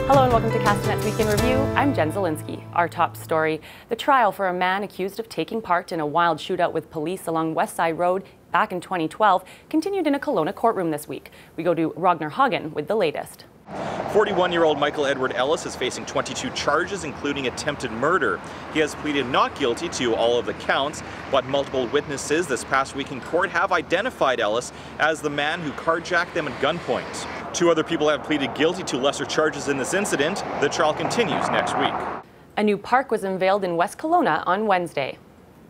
Hello and welcome to Castanet's Week in Review. I'm Jen Zielinski. Our top story, the trial for a man accused of taking part in a wild shootout with police along West Side Road back in 2012, continued in a Kelowna courtroom this week. We go to Ragnar Hagen with the latest. 41-year-old Michael Edward Ellis is facing 22 charges, including attempted murder. He has pleaded not guilty to all of the counts, but multiple witnesses this past week in court have identified Ellis as the man who carjacked them at gunpoint. Two other people have pleaded guilty to lesser charges in this incident. The trial continues next week. A new park was unveiled in West Kelowna on Wednesday.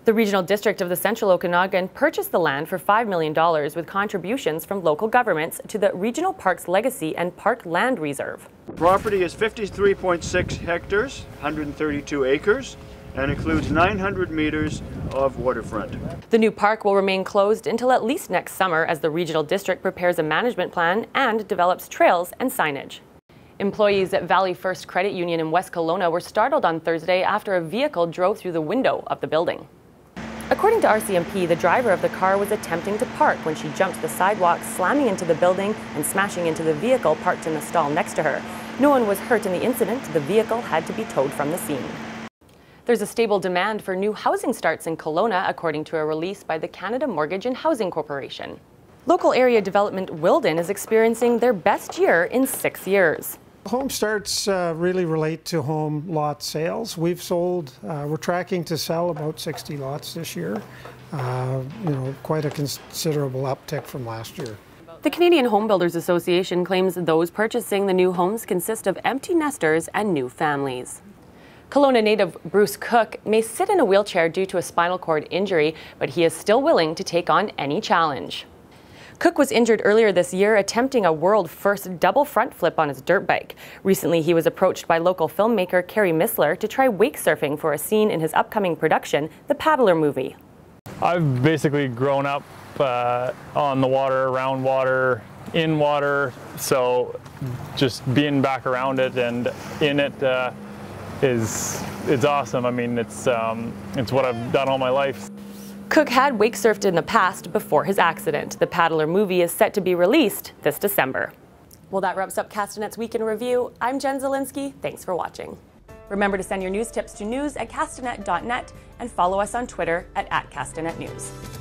The Regional District of the Central Okanagan purchased the land for $5 million with contributions from local governments to the Regional Parks Legacy and Park Land Reserve. The property is 53.6 hectares, 132 acres, and includes 900 meters of waterfront. The new park will remain closed until at least next summer as the Regional District prepares a management plan and develops trails and signage. Employees at Valley First Credit Union in West Kelowna were startled on Thursday after a vehicle drove through the window of the building. According to RCMP, the driver of the car was attempting to park when she jumped the sidewalk, slamming into the building and smashing into the vehicle parked in the stall next to her. No one was hurt in the incident. The vehicle had to be towed from the scene. There's a stable demand for new housing starts in Kelowna, according to a release by the Canada Mortgage and Housing Corporation. Local area development Wilden is experiencing their best year in 6 years. Home starts really relate to home lot sales. We've sold, we're tracking to sell about 60 lots this year. Quite a considerable uptick from last year. The Canadian Home Builders Association claims those purchasing the new homes consist of empty nesters and new families. Kelowna native Bruce Cook may sit in a wheelchair due to a spinal cord injury, but he is still willing to take on any challenge. Cook was injured earlier this year attempting a world-first double front flip on his dirt bike. Recently, he was approached by local filmmaker Carrie Missler to try wake surfing for a scene in his upcoming production, The Paddler Movie. I've basically grown up on the water, around water, in water, so just being back around it and in it it's awesome. I mean, it's what I've done all my life. Cook had wake surfed in the past before his accident. The Paddler Movie is set to be released this December. Well, that wraps up Castanet's Week in Review. I'm Jen Zielinski. Thanks for watching. Remember to send your news tips to news@castanet.net and follow us on Twitter @CastanetNews.